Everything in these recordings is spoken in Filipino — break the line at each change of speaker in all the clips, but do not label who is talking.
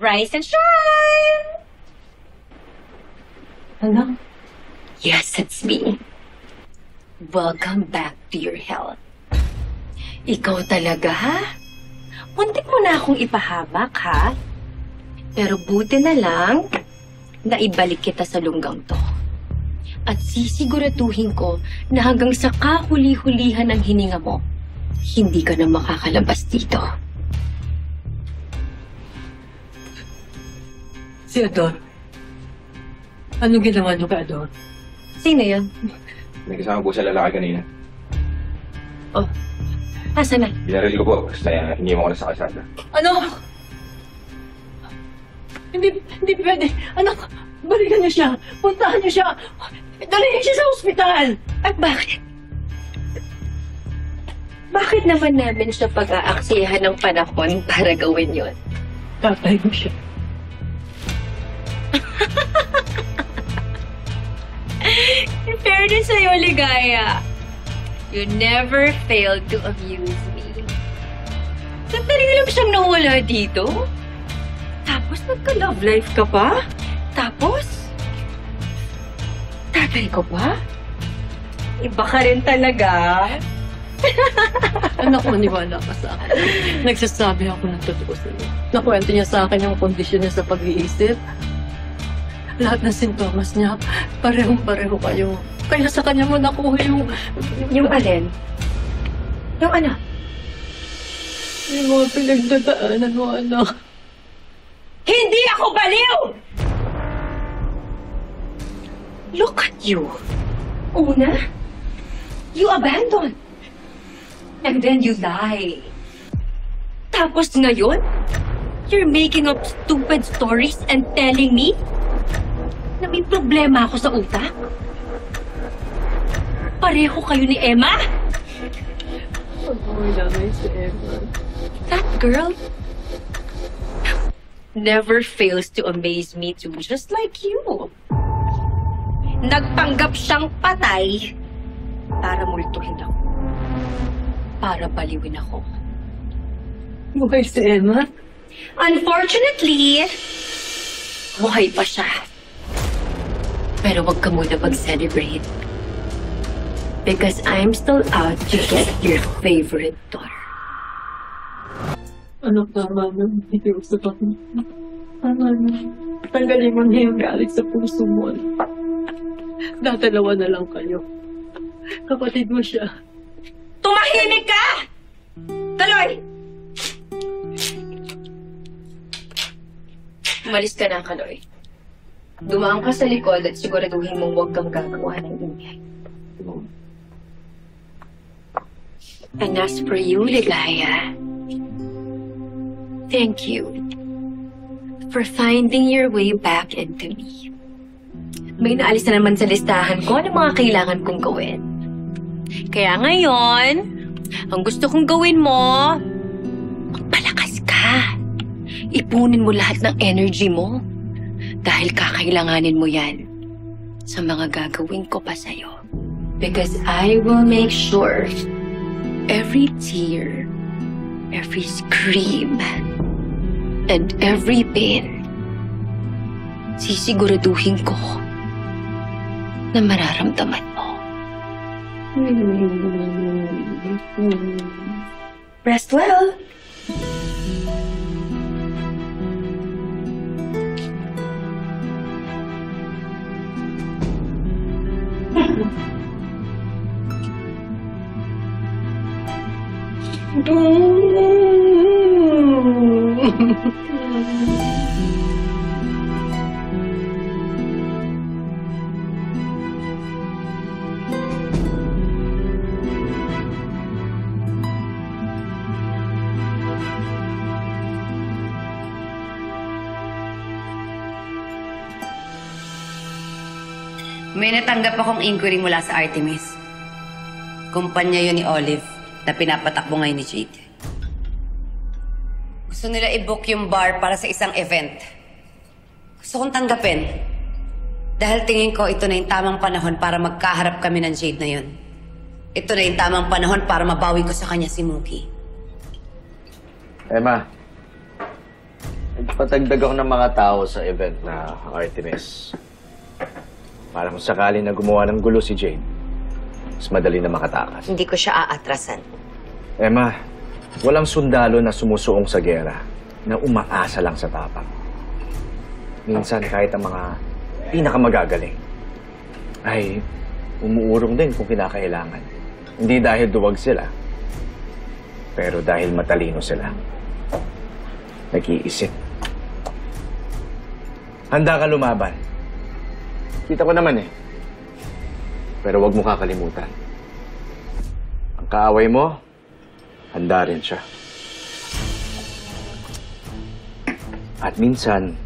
Rise and shine!
Anak?
Yes, it's me. Welcome back to your health. Ikaw talaga, ha? Muntik mo na akong ipahamak, ha? Pero buti na lang na ibalik kita sa lunggang to. At sisiguraduhin ko na hanggang sa kahuli-hulihan ng hininga mo, hindi ka na makakalabas dito.
Si Ador. Anong ginawa niyo kay Ador?
Sino yun?
May kasama po sa lalaki kanina.
Oh, asan na?
Binaril ko po, kaya iniwan ko na sa kasada.
Ano? Hindi pwede. Anak, balikan niyo siya. Puntahan niyo siya. Dalhin siya sa ospital.
At bakit? Bakit naman namin siya pag-aaksiyahan ng panahon para gawin yon?
Tatay mo siya.
In fairness sa'yo, Ligaya, you never failed to amuse me. Sandali lang siyang nawala dito. Tapos nagka-love life ka pa? Tapos, tatay ko pa? Iba ka rin talaga.
Anak, maniwala ka sa akin. Nagsasabi ako ng totoo sa'yo. Nakwento niya sa akin yung kondisyon niya sa pag-iisip. Lahat ng sintomas niya, parehong-pareho kayo. Kaya sa kanya mo nakuha yung...
Yung alin? Yung ano?
Yung mga pinagdadaanan mo, anak.
Hindi ako baliw! Look at you. Una, you abandon. And then you lie. Tapos ngayon, you're making up stupid stories and telling me na may problema ako sa utak? Pareho kayo ni Emma?
Pag-uwi namin si Emma.
That girl never fails to amaze me too, just like you. Nagpanggap siyang patay para multuhin ako. Para baliwin ako.
Buhay si Emma?
Unfortunately, buhay pa siya. Pero wag ka muna mag-celebrate. Because I'm still out to get your favorite daughter.
Anak, tama na. Hindi ko sa pakin. Tama na. Tanggalin mo na yung galit sa puso mo. Dadalawa na lang kayo. Kapatid mo siya.
Tumahimik ka! Kaloy! Umalis ka na, Kaloy. Dumaan ka sa likod at siguraduhin mong huwag kang gagawa ng ingay. And as for you, Ligaya, thank you for finding your way back into me. May naalis na naman sa listahan ko ng mga kailangan kong gawin. Kaya ngayon, ang gusto kong gawin mo, magpalakas ka. Ipunin mo lahat ng energy mo. Dahil kakailanganin mo yan sa mga gagawin ko pa sa'yo. Because I will make sure every tear, every scream, and every pain, sisiguraduhin ko na mararamdaman mo. Rest well.
May natanggap akong inquiry mula sa Artemis. Kumpanya yun ni Olive na pinapatakbo ngayon ni Jade. Gusto nila i-book yung bar para sa isang event. Gusto kong tanggapin. Dahil tingin ko ito na yung tamang panahon para magkaharap kami ng Jade na yun. Ito na yung tamang panahon para mabawi ko sa kanya si Mookie.
Emma,
Patagdag ako ng mga tao sa event na Artemis. Para kung sakali na gumawa ng gulo si Jade, mas madali na makatakas.
Hindi ko siya aatrasan.
Emma, walang sundalo na sumusuong sa gera na umaasa lang sa tapang. Minsan kahit ang mga pinakamagagaling ay umuurong din kung kinakailangan. Hindi dahil duwag sila, pero dahil matalino sila. Nag-iisip. Handa ka lumaban. Kita ko naman eh. Pero wag mo kakalimutan. Ang kaaway mo, handa rin siya. At minsan,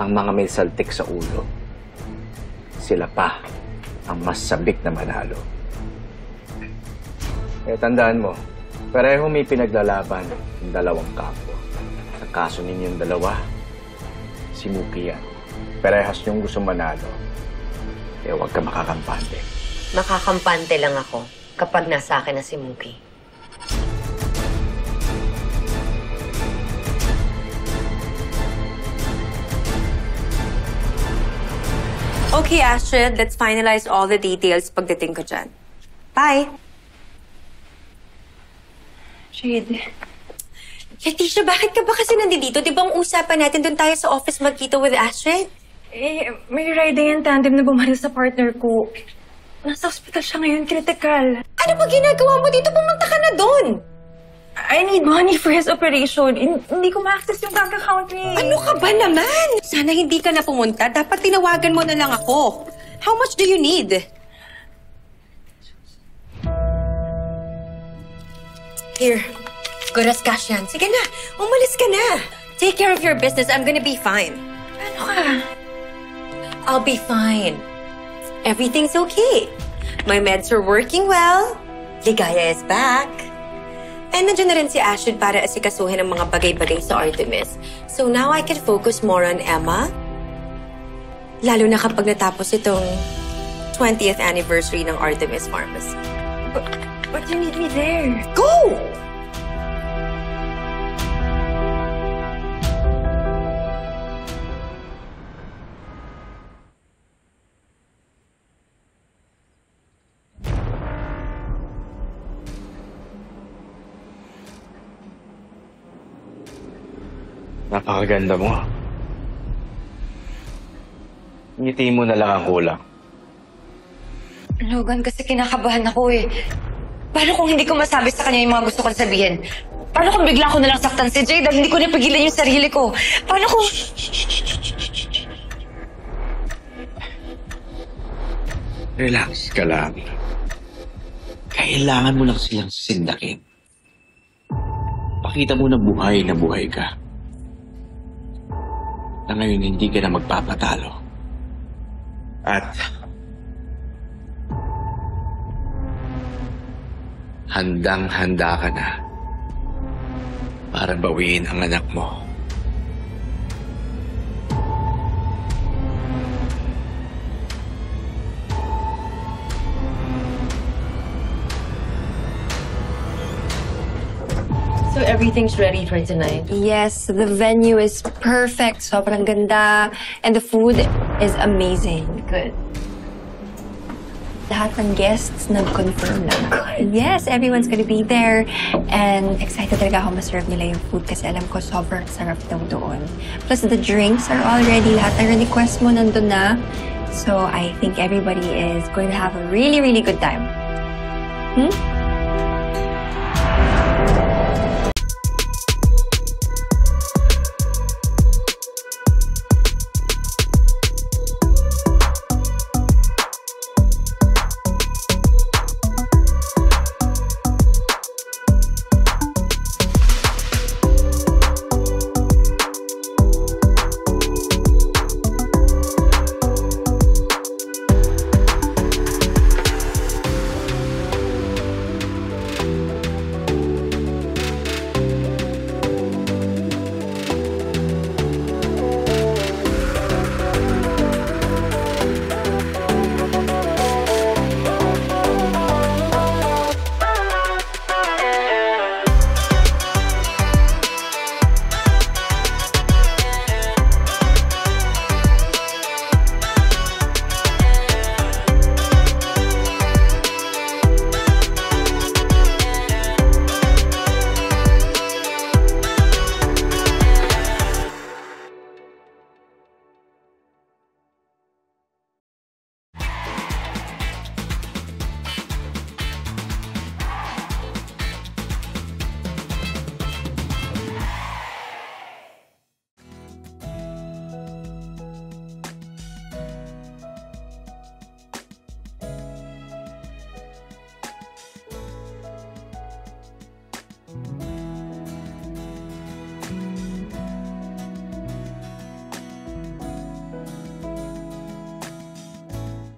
ang mga may saltik sa ulo, sila pa ang mas sabik na manalo. Eh, tandaan mo, pareho may pinaglalaban ng dalawang kampo. Sa kaso ninyong dalawa, si Muki yan. Parehas niyong gusto manalo. Eh, huwag ka makakampante.
Makakampante lang ako kapag nasa akin na si Muki.
Okay, Astrid, let's finalize all the details pagdating ko dyan. Bye!
Jade.
Leticia, bakit ka ba kasi nandito? Di ba ang usapan natin doon tayo sa office magkita with Astrid?
May riding and tandem na bumalik sa partner ko. Nasa hospital siya ngayon, critical.
Ano ba ginagawa mo dito? Pumunta ka na doon!
I need money for his operation. Hindi ko ma-access yung bank account niya.
Ano ka ba naman? Sana hindi ka na pumunta. Dapat tinawagan mo na lang ako. How much do you need? Here. Good as cash yan. Sige na. Umalis ka na. Take care of your business. I'm gonna be fine.
Ano ka?
I'll be fine. Everything's okay. My meds are working well. Ligaya is back. And nandiyan na rin si Ashrid para asikasuhin ang mga bagay-bagay sa Artemis. So now I can focus more on Emma. Lalo na kapag natapos itong 20th anniversary ng Artemis Pharmacy.
But you need me there.
Go!
Napakaganda mo. Ngiti mo na lang ang kulang.
Logan, kasi kinakabahan ako eh. Paano kung hindi ko masabi sa kanya yung mga gusto kong sabihin? Paano kung bigla ko nalang saktan si Jade dahil hindi ko napigilan yung sarili ko? Paano kung...
Relax ka lang. Kailangan mo lang silang sindakin. Pakita mo na buhay ka. Na ngayon hindi ka na magpapatalo. At handang-handa ka na para bawiin ang anak mo.
So everything's ready for tonight?
Yes, the venue is perfect. Sobrang ganda. And the food is amazing.
Good.
Lahat ng guests nag-confirm na. Yes, everyone's gonna be there. And excited talaga ako ma-serve nila yung food kasi alam ko sobrang sarap daw doon. Plus, the drinks are all ready. Lahat ng request mo nandun na. So, I think everybody is going to have a really, really good time. Hmm?